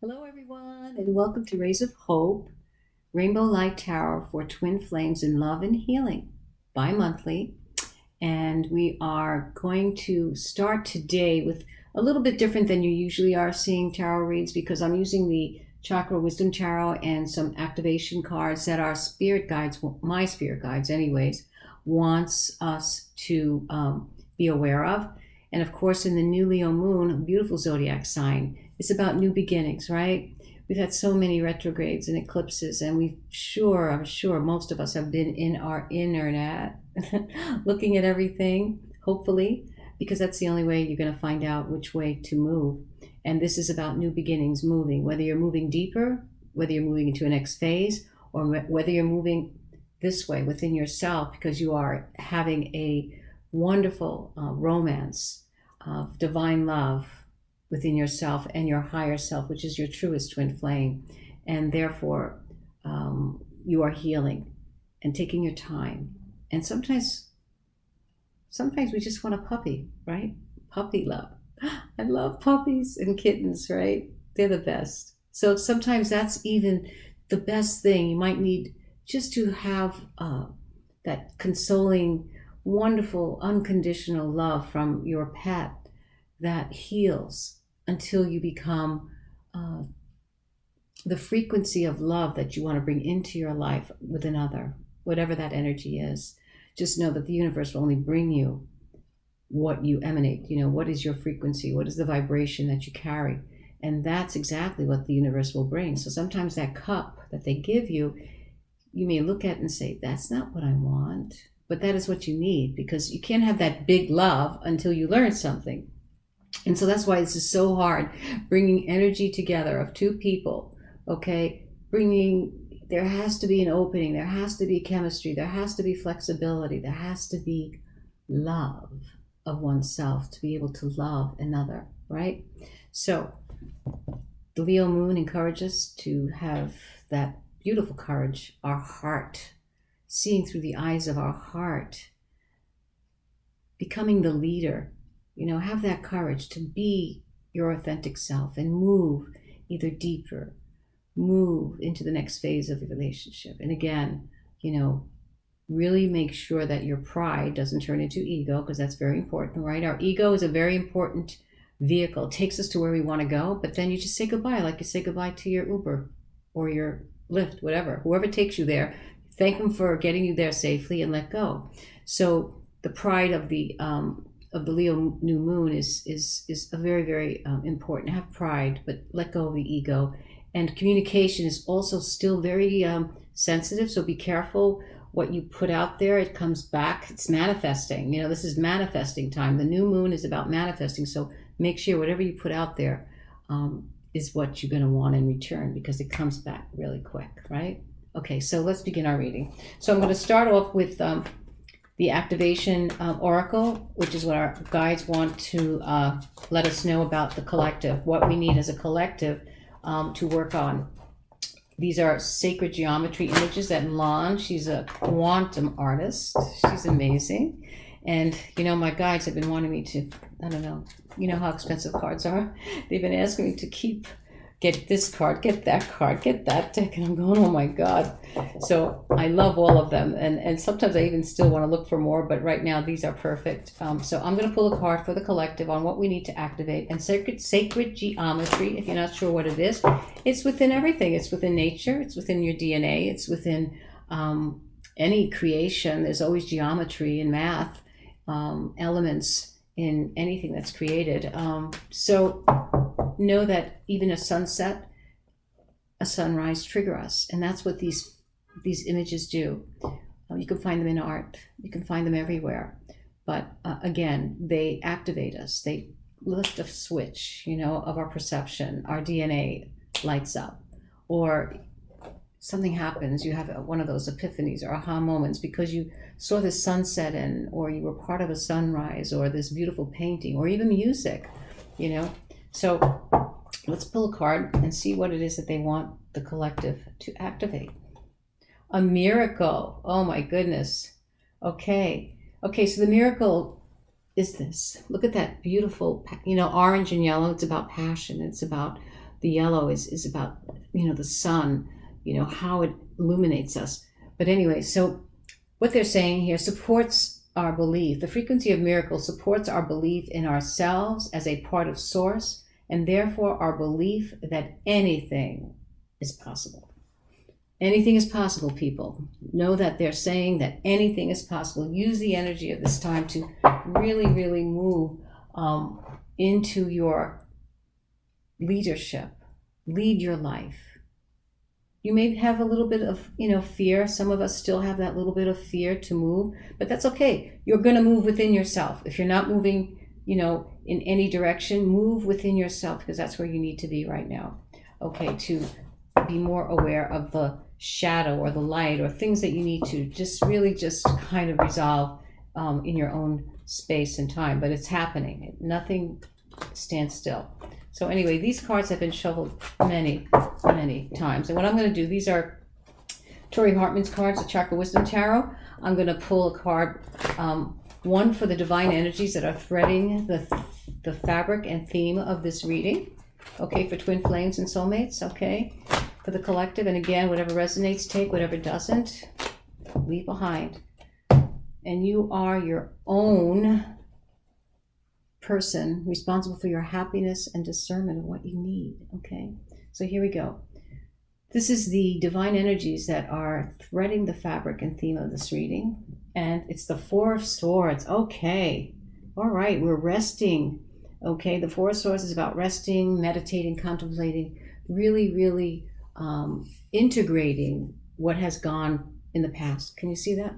Hello, everyone, and welcome to Rays of Hope, Rainbow Light Tarot for Twin Flames in Love and Healing, bi-monthly. And we are going to start today with a little bit different than you usually are seeing tarot reads, because I'm using the Chakra Wisdom Tarot and some activation cards that our spirit guides, my spirit guides anyways, wants us to be aware of. And of course, in the new Leo moon, a beautiful zodiac sign, it's about new beginnings, right? We've had so many retrogrades and eclipses, and I'm sure most of us have been in our internet looking at everything, hopefully, because that's the only way you're going to find out which way to move. And this is about new beginnings, moving, whether you're moving deeper, whether you're moving into a next phase, or whether you're moving this way within yourself because you are having a wonderful romance of divine love within yourself and your higher self, which is your truest twin flame. And therefore, you are healing and taking your time. And sometimes we just want a puppy, right? Puppy love. I love puppies and kittens, right? They're the best. So sometimes that's even the best thing. You might need just to have that consoling, wonderful, unconditional love from your pet that heals until you become the frequency of love that you want to bring into your life with another, whatever that energy is. Just know that the universe will only bring you what you emanate. What is your frequency? What is the vibration that you carry? And that's exactly what the universe will bring. So sometimes that cup that they give you, you may look at and say, that's not what I want. But that is what you need, because you can't have that big love until you learn something. And so that's why this is so hard, bringing energy together of two people, okay? There has to be an opening, there has to be chemistry, there has to be flexibility, there has to be love of oneself to be able to love another, right? So the Leo moon encourages us to have that beautiful courage, our heart, seeing through the eyes of our heart, becoming the leader. Have that courage to be your authentic self and move either deeper, move into the next phase of your relationship. And again, really make sure that your pride doesn't turn into ego, because that's very important, right? Our ego is a very important vehicle. It takes us to where we want to go, but then you just say goodbye, like you say goodbye to your Uber or your Lyft, whatever, whoever takes you there. Thank them for getting you there safely and let go. So the pride of the Leo new moon is a very, very important. Have pride, but let go of the ego. And communication is also still very sensitive, so be careful what you put out there. It comes back. It's manifesting. This is manifesting time. The new moon is about manifesting, so make sure whatever you put out there is what you're going to want in return, because it comes back really quick, right? Okay, so let's begin our reading. So I'm going to start off with the activation oracle, which is what our guides want to let us know about the collective, what we need as a collective to work on. These are sacred geometry images that Lan, she's a quantum artist. She's amazing. And, my guides have been wanting me to, I don't know, how expensive cards are. They've been asking me to get this card, get that card, get that deck. And I'm going, oh my God. So I love all of them. And sometimes I even still want to look for more, but right now these are perfect. So I'm going to pull a card for the collective on what we need to activate. And sacred geometry, if you're not sure what it is, it's within everything. It's within nature. It's within your DNA. It's within any creation. There's always geometry and math elements in anything that's created. So know that even a sunset, a sunrise trigger us, and that's what these images do. You can find them in art, you can find them everywhere, but again, they activate us. They lift a switch, of our perception. Our DNA lights up, or something happens. You have one of those epiphanies or aha moments because you saw the sunset, or you were part of a sunrise, or this beautiful painting, or even music. So let's pull a card and see what it is that they want the collective to activate. A miracle. Oh my goodness. Okay, so the miracle is this. Look at that beautiful, orange and yellow. It's about passion. It's about The yellow is about, the sun, how it illuminates us. But anyway, so what they're saying here supports our belief. The frequency of miracles supports our belief in ourselves as a part of Source, and therefore our belief that anything is possible. Anything is possible, people. Know that they're saying that anything is possible. Use the energy of this time to really, really move into your leadership. Lead your life. You may have a little bit of, fear. Some of us still have that little bit of fear to move, but that's okay. You're going to move within yourself. If you're not moving, in any direction, move within yourself, because that's where you need to be right now. Okay, to be more aware of the shadow or the light or things that you need to just kind of resolve in your own space and time. But it's happening. Nothing stands still. So anyway, these cards have been shuffled many, many times. And what I'm going to do, these are Tori Hartman's cards, the Chakra Wisdom Tarot. I'm going to pull a card, one for the divine energies that are threading the fabric and theme of this reading. Okay, for twin flames and soulmates. Okay, for the collective. And again, whatever resonates, take. Whatever doesn't, leave behind. And you are your own person responsible for your happiness and discernment of what you need. Okay, so here we go. This is the divine energies that are threading the fabric and theme of this reading, and it's the Four of Swords. Okay, all right, we're resting. Okay, the Four of Swords is about resting, meditating, contemplating, really, really integrating what has gone in the past. Can you see that?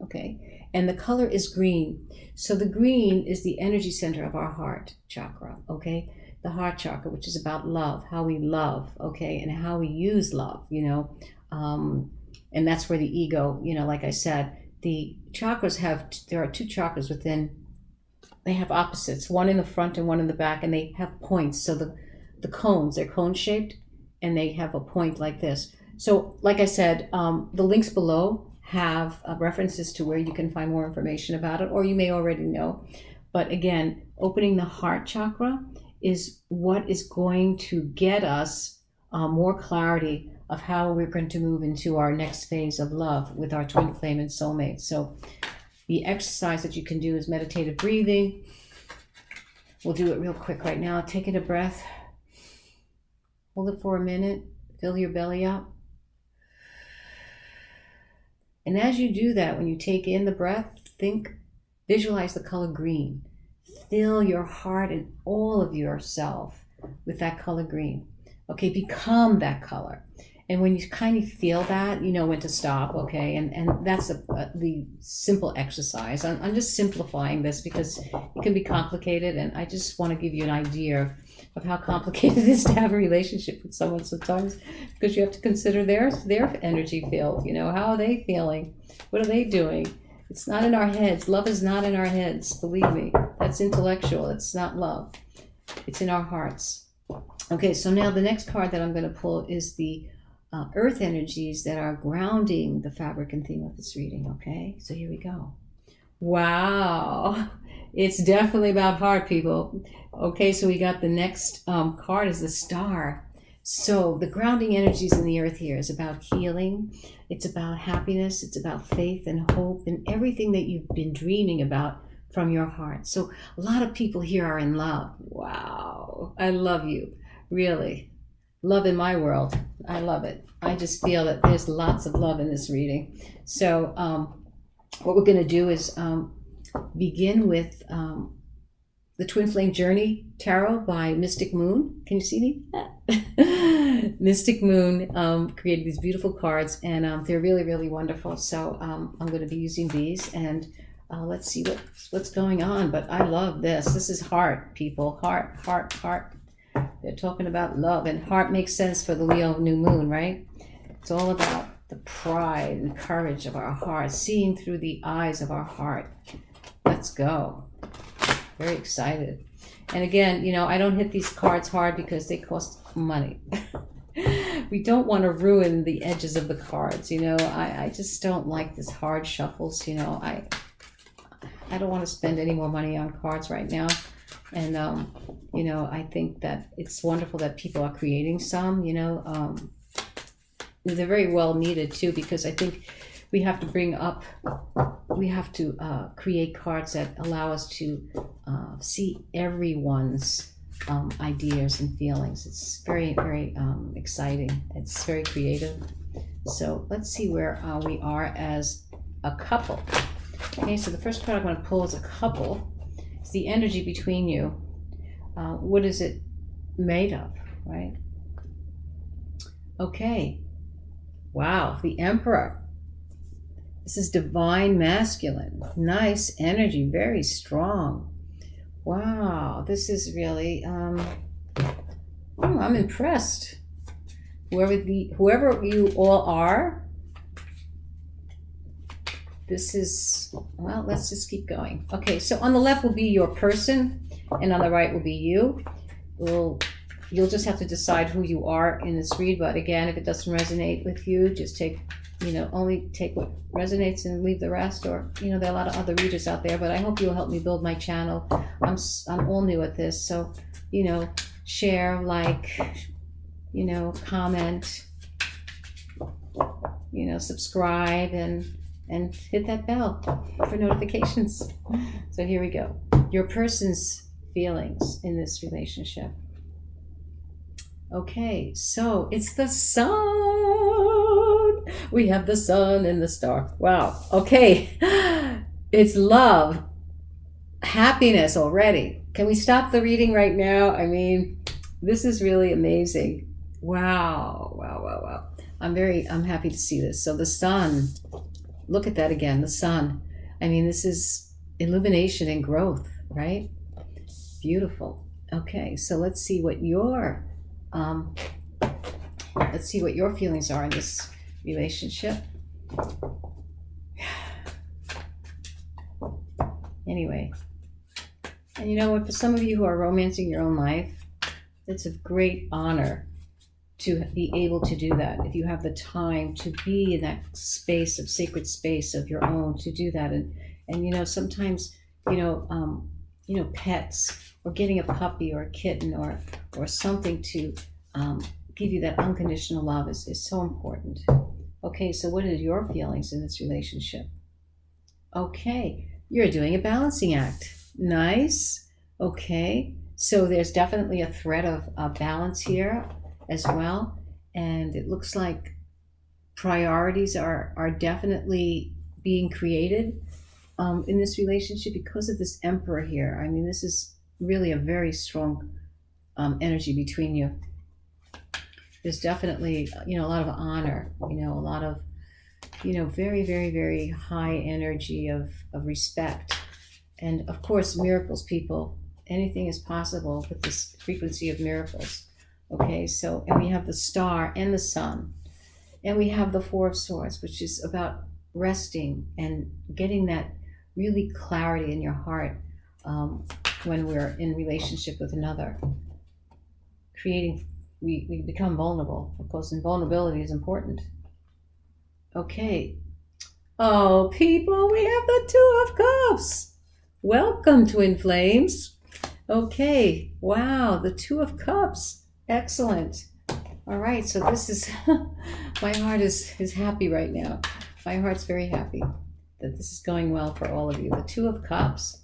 Okay, and the color is green. So the green is the energy center of our heart chakra, okay? The heart chakra, which is about love, how we love, okay, and how we use love, and that's where the ego, like I said, the chakras there are two chakras within, they have opposites, one in the front and one in the back, and they have points. So the cones, they're cone shaped, and they have a point like this. So like I said, the links below have references to where you can find more information about it, or you may already know. But again, opening the heart chakra is what is going to get us more clarity of how we're going to move into our next phase of love with our twin flame and soulmate. So the exercise that you can do is meditative breathing. We'll do it real quick right now. Take in a breath. Hold it for a minute. Fill your belly up. And as you do that, when you take in the breath, visualize the color green. Fill your heart and all of yourself with that color green. Okay, become that color. And when you kind of feel that, you know when to stop, okay? And that's the simple exercise. I'm just simplifying this because it can be complicated, and I just want to give you an idea of how complicated it is to have a relationship with someone sometimes, because you have to consider their energy field. How are they feeling? What are they doing? It's not in our heads. Love is not in our heads. Believe me, that's intellectual. It's not love. It's in our hearts. Okay, so now the next card that I'm going to pull is the earth energies that are grounding the fabric and theme of this reading. Okay, so here we go. Wow, it's definitely about heart, people. Okay, so we got the next card is the star. So the grounding energies in the earth here is about healing. It's about happiness. It's about faith and hope and everything that you've been dreaming about from your heart. So a lot of people here are in love. Wow, I love you, really. Love in my world. I love it. I just feel that there's lots of love in this reading. So what we're going to do is begin with the Twin Flame Journey Tarot by Mystic Moon. Can you see me? Mystic Moon created these beautiful cards, and they're really, really wonderful. So I'm going to be using these, and let's see what's going on. But I love this. This is heart, people. Heart, heart, heart. They're talking about love, and heart makes sense for the Leo new moon, right? It's all about the pride and courage of our heart, seeing through the eyes of our heart. Let's go. Very excited. And again, I don't hit these cards hard because they cost money. We don't want to ruin the edges of the cards. I just don't like this hard shuffles. I don't want to spend any more money on cards right now. And I think that it's wonderful that people are creating some. They're very well needed too, because I think we have to create cards that allow us to see everyone's ideas and feelings. It's very, very exciting. It's very creative. So let's see where we are as a couple. Okay, so the first card I'm going to pull is a couple. It's the energy between you. What is it made of, right? Okay. Wow, the Emperor. This is divine masculine. Nice energy, very strong. Wow, this is really, I'm impressed. Whoever you all are, this is, well, let's just keep going. Okay, so on the left will be your person, and on the right will be you. You'll just have to decide who you are in this read, but again, if it doesn't resonate with you, just only take what resonates and leave the rest, or, there are a lot of other readers out there, but I hope you'll help me build my channel. I'm all new at this, so, share, like, comment, subscribe, and hit that bell for notifications. So here we go. Your person's feelings in this relationship. Okay, so it's the sun. We have the sun and the star. Wow. Okay. It's love, happiness already. Can we stop the reading right now? I mean, this is really amazing. Wow. Wow, wow, wow. I'm happy to see this. So the sun, look at that again, the sun. I mean, this is illumination and growth, right? Beautiful. Okay, so let's see what your feelings are in this relationship. Anyway, and you know what, for some of you who are romancing your own life, it's a great honor to be able to do that. If you have the time to be in that space of sacred space of your own, to do that. And sometimes, pets, or getting a puppy or a kitten or something to give you that unconditional love is so important. Okay, so what are your feelings in this relationship? Okay, you're doing a balancing act. Nice. Okay, so there's definitely a thread of balance here as well. And it looks like priorities are definitely being created in this relationship because of this Emperor here. I mean, this is really a very strong energy between you. There's definitely, a lot of honor, a lot of, very, very, very high energy of respect. And of course, miracles, people. Anything is possible with this frequency of miracles. Okay, so, and we have the star and the sun. And we have the Four of Swords, which is about resting and getting that really clarity in your heart when we're in relationship with another. We become vulnerable, of course, and vulnerability is important. Okay. Oh, people, we have the Two of Cups. Welcome, Twin Flames. Okay. Wow, the Two of Cups. Excellent. All right, so this is, my heart is happy right now. My heart's very happy that this is going well for all of you. The Two of Cups.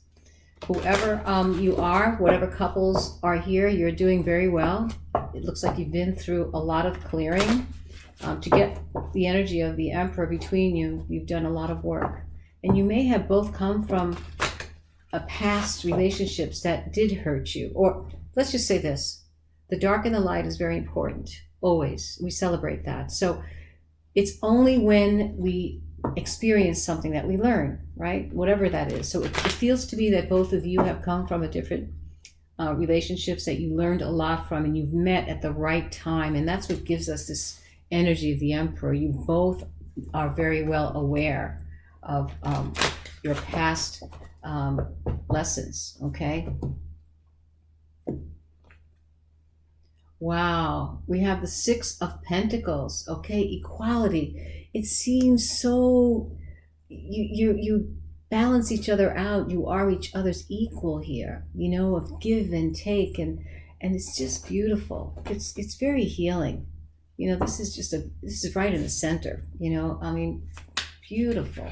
Whoever you are, whatever couples are here, you're doing very well. It looks like you've been through a lot of clearing. To get the energy of the Emperor between you, you've done a lot of work. And you may have both come from past relationships that did hurt you. Or let's just say this, the dark and the light is very important, always. We celebrate that. So it's only when we experience something that we learn, right? Whatever that is. So it feels to me that both of you have come from a different relationships that you learned a lot from, and you've met at the right time. And that's what gives us this energy of the Emperor. You both are very well aware of your past lessons, okay? Wow, we have the Six of Pentacles, okay? Equality. It seems so, you balance each other out. You are each other's equal here, of give and take, and it's just beautiful. It's very healing. This is right in the center. I mean, beautiful,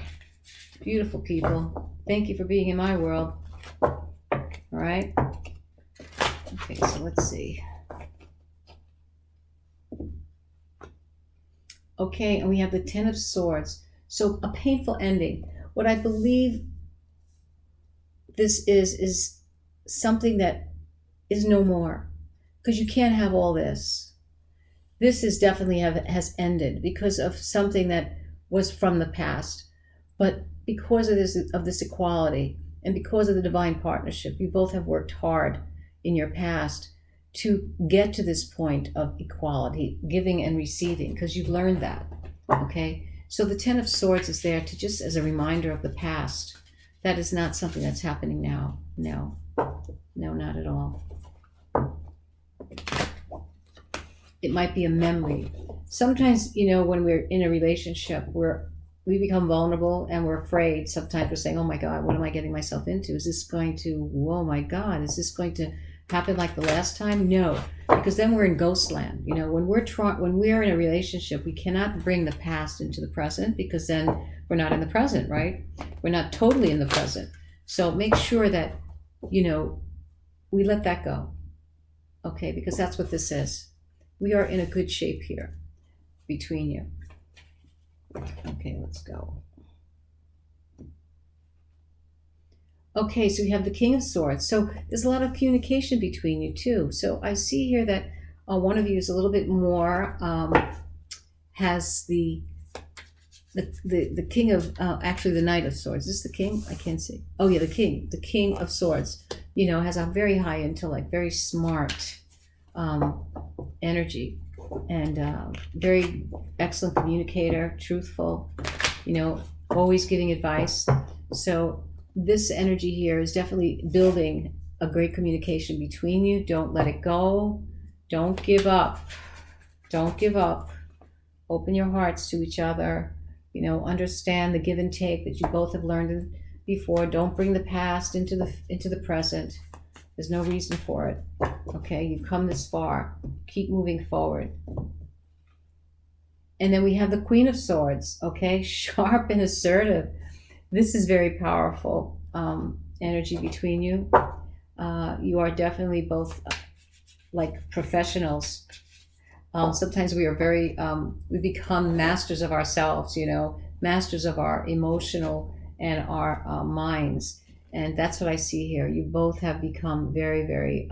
beautiful people. Thank you for being in my world. All right. Okay, so let's see. Okay, and we have the Ten of Swords. So a painful ending. What I believe this is something that is no more, because you can't have all this. This is definitely has ended because of something that was from the past, but because of this equality and because of the divine partnership, you both have worked hard in your past to get to this point of equality, giving and receiving, because you've learned that. Okay, so the Ten of Swords is there to just as a reminder of the past. That is not something that's happening now. No, not at all. It might be a memory. Sometimes, when we're in a relationship, we become vulnerable and we're afraid. Sometimes we're saying, oh my God, what am I getting myself into? Is this going to, oh my God, is this going to happen like the last time? No, because then we're in ghost land. When we're in a relationship, we cannot bring the past into the present, because then we're not in the present, right? We're not totally in the present. So make sure that, we let that go. Okay, because that's what this is. We are in a good shape here between you. Okay, let's go. Okay, so we have the King of Swords. So there's a lot of communication between you too. So I see here that one of you is a little bit more, has the King of, actually the Knight of Swords. Is this the King? I can't see. Oh yeah, the King of Swords, has a very high intellect, very smart energy, and very excellent communicator, truthful, always giving advice. So this energy here is definitely building a great communication between you. Don't let it go. Don't give up. Don't give up. Open your hearts to each other. Understand the give and take that you both have learned before. Don't bring the past into the present. There's no reason for it. Okay, you've come this far. Keep moving forward. And then we have the Queen of Swords. Okay, sharp and assertive. This is very powerful energy between you. You are definitely both like professionals. Sometimes we are we become masters of ourselves, masters of our emotional and our minds. And that's what I see here. You both have become very, very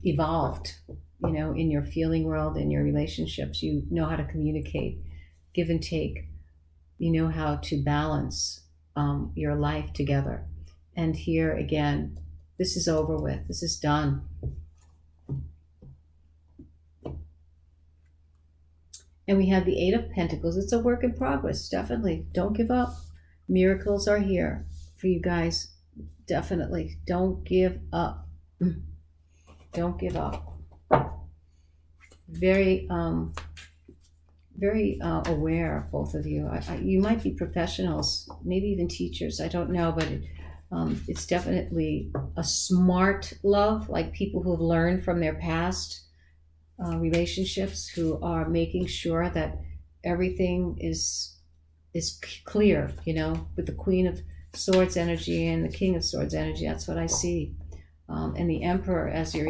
evolved, in your feeling world, in your relationships. You know how to communicate, give and take. You know how to balance your life together. And here again, this is over with. This is done. And we have the Eight of Pentacles. It's a work in progress, definitely. Don't give up. Miracles are here for you guys. Definitely. Don't give up. Don't give up. Very, very aware, both of you. You might be professionals, maybe even teachers. I don't know, but it's definitely a smart love, like people who have learned from their past relationships, who are making sure that everything is clear, with the Queen of Swords energy and the King of Swords energy. That's what I see. And the Emperor as your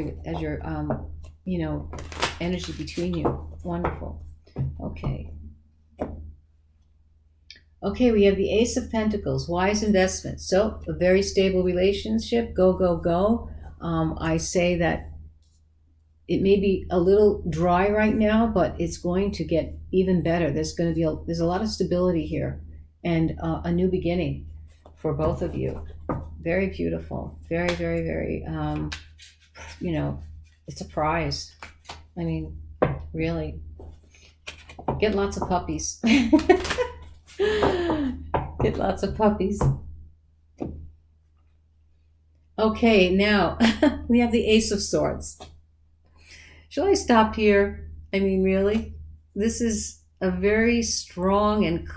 energy between you. Wonderful. Okay. Okay, we have the Ace of Pentacles, wise investment. So a very stable relationship. Go, go, go. I say that it may be a little dry right now, but it's going to get even better. There's a lot of stability here, and a new beginning for both of you. Very beautiful. Very, very, very. It's a prize. I mean, really. Get lots of puppies. Get lots of puppies. Okay, now we have the Ace of Swords. Shall I stop here? I mean, really? This is a very strong and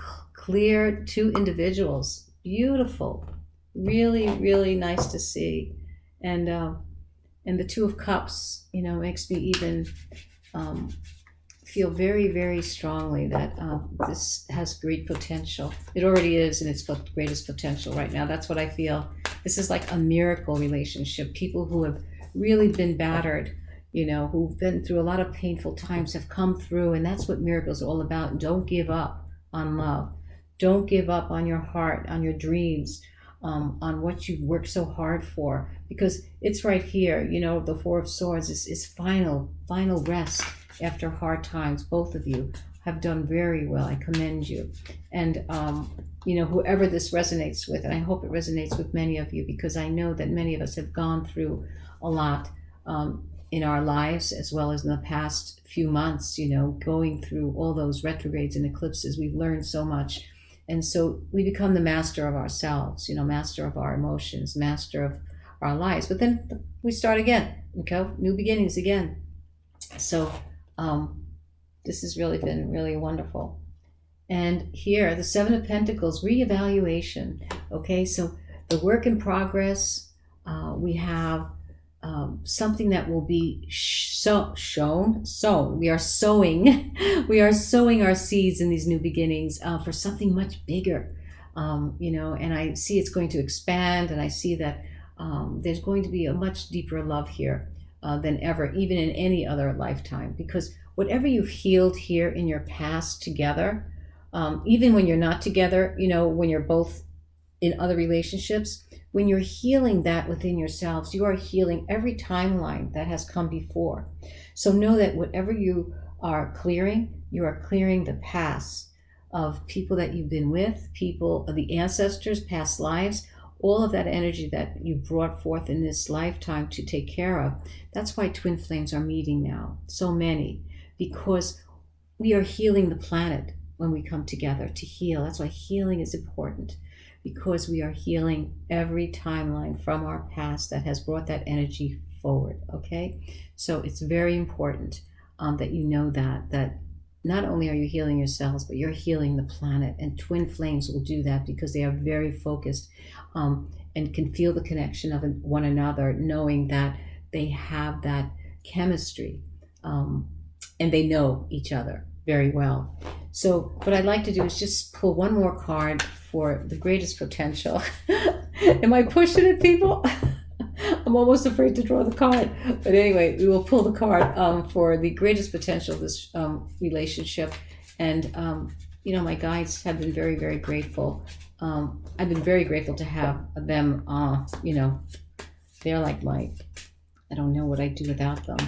clear two individuals. Beautiful. Really, really nice to see. And the Two of Cups, makes me even feel very, very strongly that this has great potential. It already is in its greatest potential right now. That's what I feel. This is like a miracle relationship. People who have really been battered, who've been through a lot of painful times have come through, and that's what miracles are all about. Don't give up on love. Don't give up on your heart, on your dreams, on what you've worked so hard for, because it's right here. The Four of Swords is final rest after hard times. Both of you have done very well. I commend you. And whoever this resonates with, and I hope it resonates with many of you, because I know that many of us have gone through a lot in our lives, as well as in the past few months, going through all those retrogrades and eclipses. We've learned so much. And so we become the master of ourselves, master of our emotions, master of our lives. But then we start again, new beginnings again. So this has really been really wonderful. And here, the Seven of Pentacles, reevaluation. Okay, so the work in progress, we have something that will be sown. We are sowing. We are sowing our seeds in these new beginnings for something much bigger. And I see it's going to expand, and I see that there's going to be a much deeper love here than ever, even in any other lifetime. Because whatever you've healed here in your past together, even when you're not together, when you're both in other relationships, when you're healing that within yourselves, you are healing every timeline that has come before. So know that whatever you are clearing, you are clearing the past of people that you've been with, people of the ancestors, past lives, all of that energy that you brought forth in this lifetime to take care of. That's why twin flames are meeting now, so many, because we are healing the planet when we come together to heal. That's why healing is important, because we are healing every timeline from our past that has brought that energy forward, okay? So it's very important that you know that not only are you healing yourselves, but you're healing the planet. And twin flames will do that because they are very focused and can feel the connection of one another, knowing that they have that chemistry and they know each other very well. So what I'd like to do is just pull one more card for the greatest potential. Am I pushing it, people? I'm almost afraid to draw the card. But anyway, we will pull the card for the greatest potential of this relationship. And, my guides have been very, very grateful. I've been very grateful to have them, they're like I don't know what I'd do without them.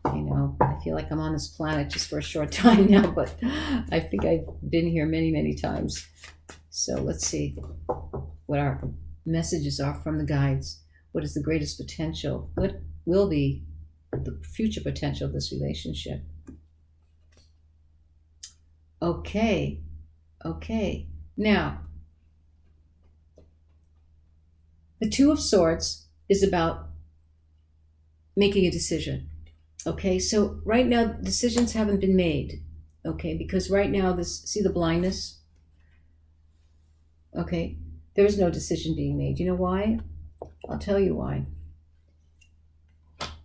I feel like I'm on this planet just for a short time now, but I think I've been here many, many times. So let's see what our messages are from the guides. What is the greatest potential? What will be the future potential of this relationship? Okay. Now, the Two of Swords is about making a decision. Okay, so right now decisions haven't been made. Okay, because right now see the blindness? Okay, there's no decision being made. You know why? I'll tell you why.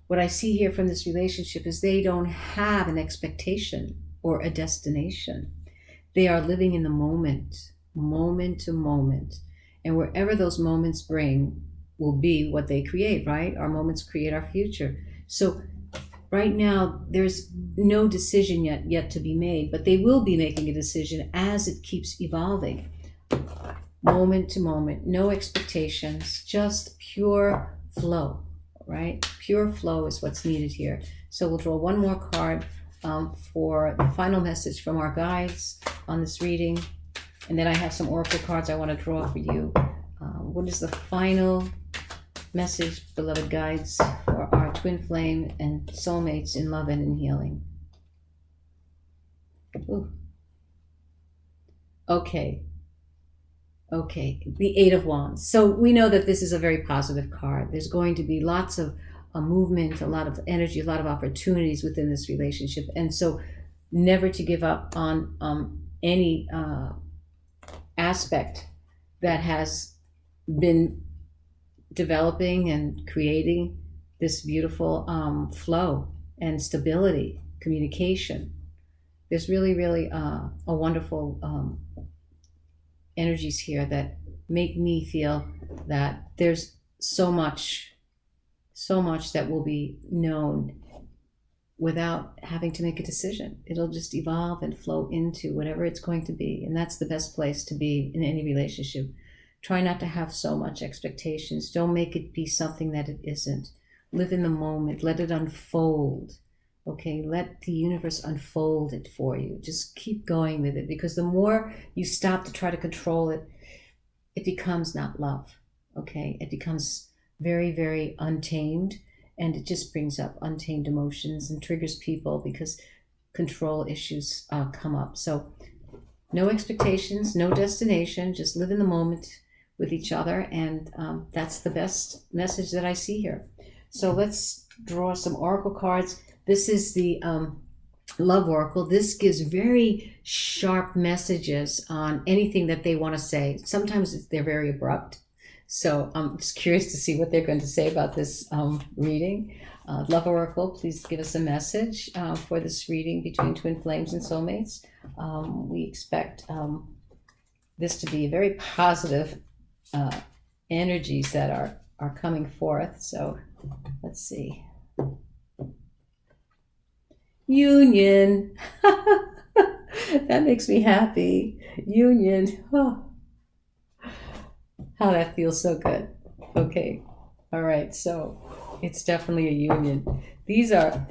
What I see here from this relationship is they don't have an expectation or a destination. They are living in the moment to moment. And wherever those moments bring will be what they create, right? Our moments create our future. So right now, there's no decision yet to be made, but they will be making a decision as it keeps evolving. Moment to moment, no expectations, just pure flow, right? Pure flow is what's needed here. So we'll draw one more card for the final message from our guides on this reading. And then I have some oracle cards I want to draw for you. What is the final message, beloved guides, for our twin flame and soulmates in love and in healing? Ooh. Okay, the Eight of Wands. So we know that this is a very positive card. There's going to be lots of movement, a lot of energy, a lot of opportunities within this relationship. And so never to give up on any aspect that has been developing and creating this beautiful flow and stability, communication. There's really, really a wonderful energies here that make me feel that there's so much that will be known without having to make a decision. It'll just evolve and flow into whatever it's going to be. And that's the best place to be in any relationship. Try not to have so much expectations. Don't make it be something that it isn't. Live in the moment. Let it unfold. Okay, let the universe unfold it for you. Just keep going with it, because the more you stop to try to control it, it becomes not love. Okay, it becomes very, very untamed, and it just brings up untamed emotions and triggers people because control issues come up. So no expectations, no destination, just live in the moment with each other, and that's the best message that I see here. So let's draw some oracle cards. This is the Love Oracle. This gives very sharp messages on anything that they want to say. Sometimes they're very abrupt. So I'm just curious to see what they're going to say about this reading. Love Oracle, please give us a message for this reading between twin flames and soulmates. We expect this to be very positive energies that are coming forth. So let's see. Union. That makes me happy. Union. Oh. How that feels so good. Okay. All right. So it's definitely a union. These are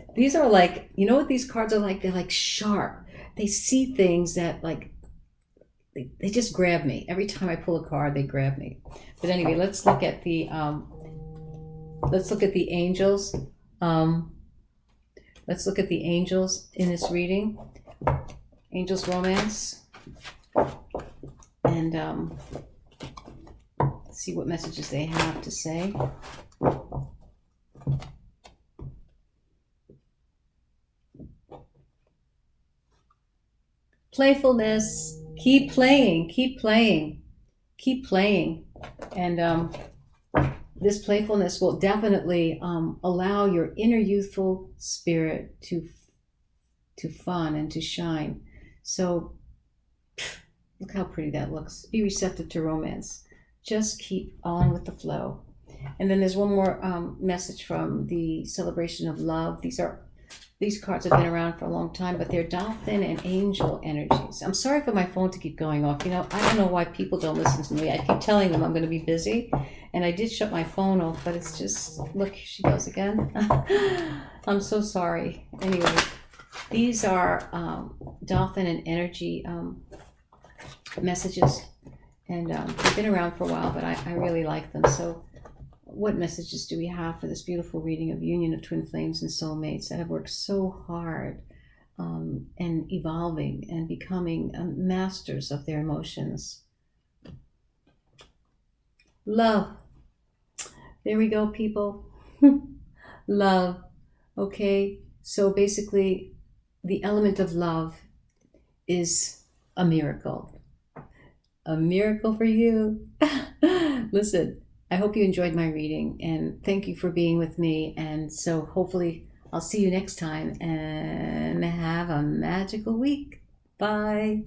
like, you know what these cards are like? They're like sharp. They see things that like they just grab me. Every time I pull a card, they grab me. But anyway, let's look at the angels. Let's look at the angels in this reading. Angels romance. And see what messages they have to say. Playfulness. Keep playing. Keep playing. Keep playing. And this playfulness will definitely allow your inner youthful spirit to fun and to shine. So look how pretty that looks. Be receptive to romance. Just keep on with the flow. And then there's one more message from the celebration of love. These cards have been around for a long time, but they're dolphin and angel energies. I'm sorry for my phone to keep going off. You know, I don't know why people don't listen to me. I keep telling them I'm going to be busy, and I did shut my phone off, but it's just, look, here she goes again. I'm so sorry. Anyway, these are dolphin and energy messages, and they've been around for a while, but I really like them. So what messages do we have for this beautiful reading of union of twin flames and soulmates that have worked so hard and evolving and becoming masters of their emotions? Love. There we go, people. Love. Okay, so basically the element of love is a miracle. A miracle for you. Listen, I hope you enjoyed my reading, and thank you for being with me. And so hopefully I'll see you next time, and have a magical week. Bye.